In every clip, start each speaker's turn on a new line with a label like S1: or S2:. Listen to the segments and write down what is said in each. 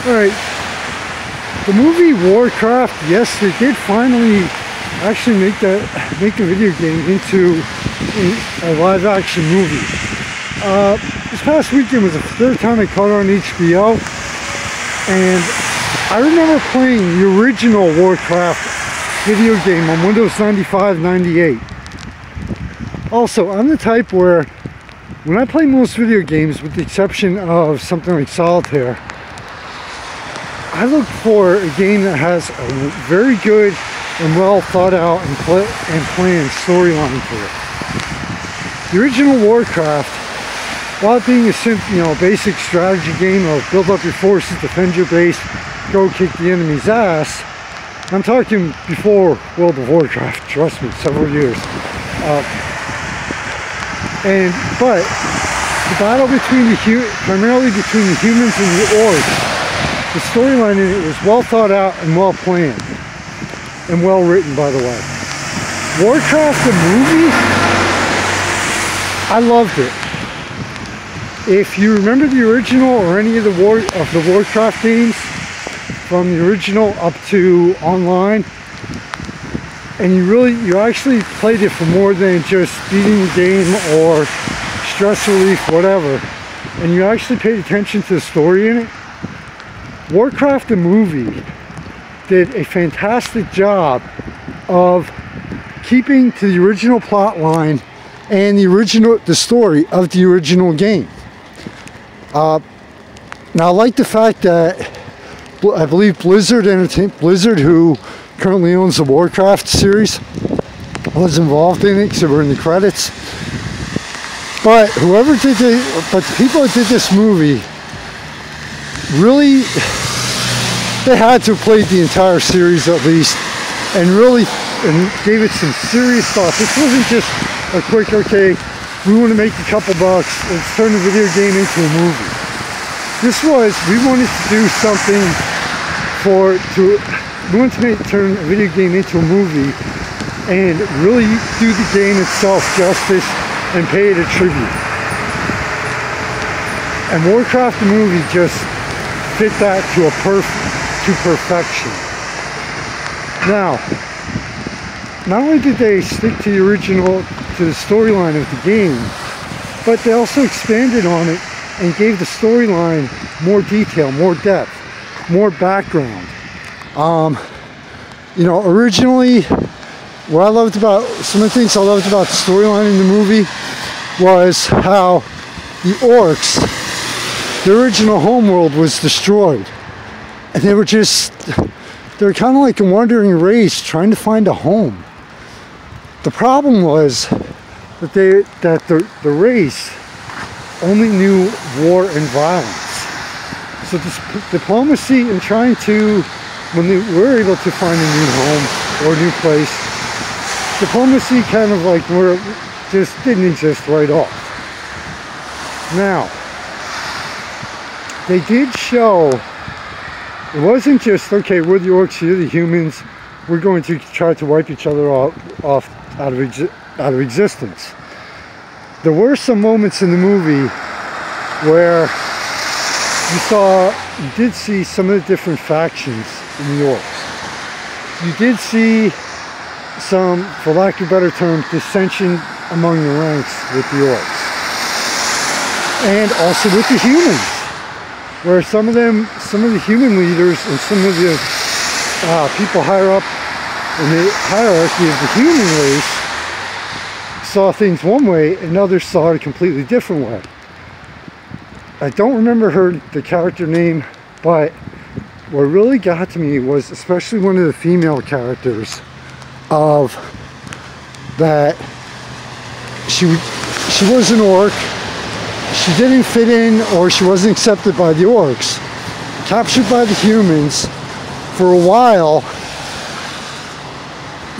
S1: Alright, the movie Warcraft, yes, they did finally actually make a video game into a live action movie. This past weekend was the third time I caught it on HBO, and I remember playing the original Warcraft video game on Windows 95, 98. Also, I'm the type where when I play most video games, with the exception of something like Solitaire, I look for a game that has a very good and well thought out and planned storyline to it. The original Warcraft, while being a basic strategy game of build up your forces, defend your base, go kick the enemy's ass, I'm talking before World of Warcraft, trust me, several years. But the battle primarily between the humans and the orcs, the storyline in it was well thought out and well planned. And well written, by the way. Warcraft the movie, I loved it. If you remember the original or any of the Warcraft games, from the original up to online, and you actually played it for more than just beating the game or stress relief, whatever, and you actually paid attention to the story in it, Warcraft the movie did a fantastic job of keeping to the original plot line and the story of the original game. Now, I like the fact that I believe Blizzard, who currently owns the Warcraft series, was involved in it because they were in the credits. But the people that did this movie really, they had to have played the entire series at least, and gave it some serious thought. This wasn't just a quick, okay, we want to make a couple bucks, let's turn the video game into a movie. We wanted to do something we wanted to turn a video game into a movie and really do the game itself justice and pay it a tribute. And Warcraft the movie just fit that to perfection. Now, not only did they stick to the storyline of the game, but they also expanded on it and gave the storyline more detail, more depth, more background. Originally, some of the things I loved about the storyline in the movie was how the orcs, the original homeworld, was destroyed. And they were kind of like a wandering race trying to find a home. The problem was that the race only knew war and violence. So this diplomacy and trying to, when they were able to find a new home or a new place, diplomacy kind of just didn't exist right off. Now, they did show, it wasn't just, okay, we're the orcs, you're the humans, we're going to try to wipe each other out of existence. There were some moments in the movie where you did see some of the different factions in the orcs. You did see some, for lack of a better term, dissension among the ranks with the orcs. And also with the humans, where some of the human leaders and some of the people higher up in the hierarchy of the human race saw things one way and others saw it a completely different way. I don't remember the character name, but what really got to me was especially one of the female characters, of that she was an orc, she didn't fit in, or she wasn't accepted by the orcs, captured by the humans, for a while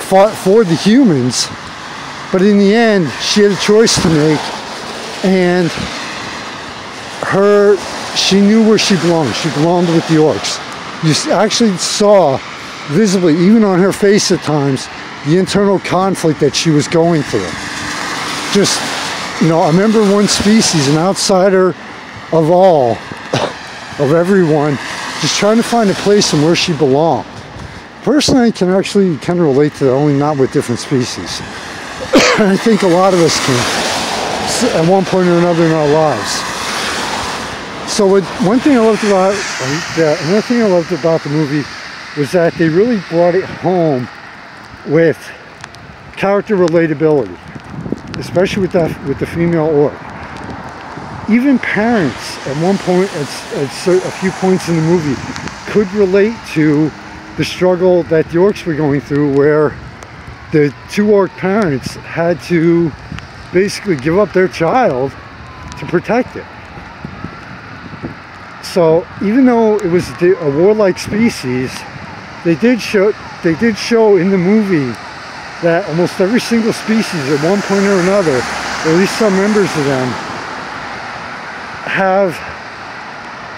S1: fought for the humans, but in the end she had a choice to make, and she knew where she belonged. She belonged with the orcs. You actually saw visibly, even on her face at times, the internal conflict that she was going through. Just, I remember one species, an outsider of all, of everyone, just trying to find a place and where she belonged. Personally, I can actually kind of relate to that, only not with different species. I think a lot of us can, at one point or another in our lives. So one thing I loved about, another thing I loved about the movie was that they really brought it home with character relatability, especially with the female orc. Even parents at one point, at a few points in the movie, could relate to the struggle that the orcs were going through, where the two orc parents had to basically give up their child to protect it. So even though it was a warlike species, they did show in the movie that almost every single species at one point or another, or at least some members of them, have,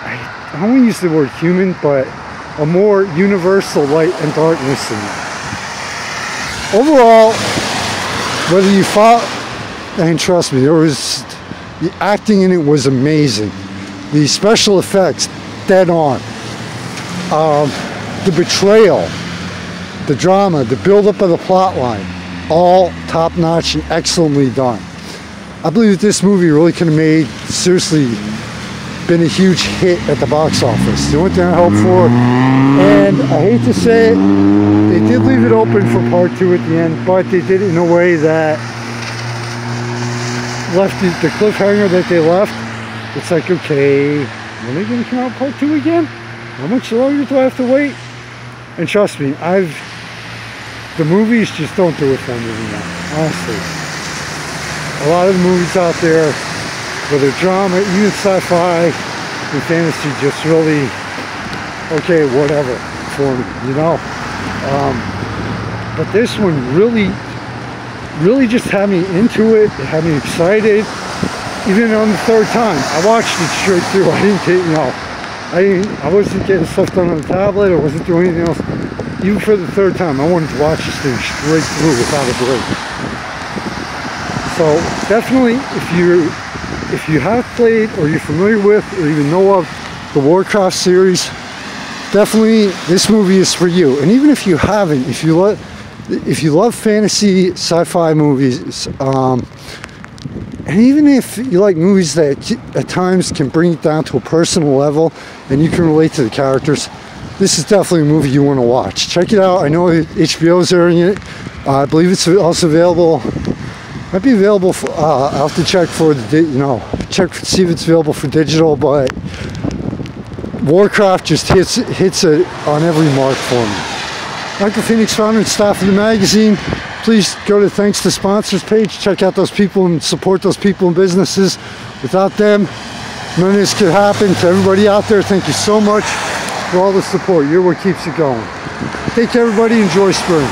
S1: I don't want to use the word human, but a more universal light and darkness in them. Overall, whether you fought, and trust me, the acting in it was amazing. The special effects, dead on. The betrayal, the drama, the build-up of the plot line, all top-notch and excellently done. I believe that this movie really could have made, seriously, been a huge hit at the box office. The only thing I hope for, and I hate to say it, they did leave it open for part 2 at the end, but they did it in a way that left the cliffhanger that they left. It's like, okay, when are they going to come out part 2 again? How much longer do I have to wait? And trust me, the movies just don't do it for me anymore, honestly. A lot of the movies out there, whether drama, even sci-fi and fantasy, just really, okay, whatever for me, you know. But this one really just had me into it. It had me excited. Even on the third time, I watched it straight through. I didn't get, you know, I wasn't getting stuff done on the tablet. I wasn't doing anything else. Even for the third time, I wanted to watch this thing straight through without a break. So definitely, if you have played, or you're familiar with, or even know of the Warcraft series, definitely this movie is for you. And even if you haven't, if you love fantasy, sci-fi movies, and even if you like movies that at times can bring it down to a personal level and you can relate to the characters, this is definitely a movie you want to watch. Check it out. I know HBO's airing it. I believe it's also available. Might be available for, I'll have to check for see if it's available for digital, but Warcraft just hits it on every mark for me. Michael Phoenix, founder and staff of the magazine. Please go to Thanks to Sponsors page. Check out those people and support those people and businesses. Without them, none of this could happen. To everybody out there, thank you so much for all the support. You're what keeps it going. Take care, everybody. Enjoy spring.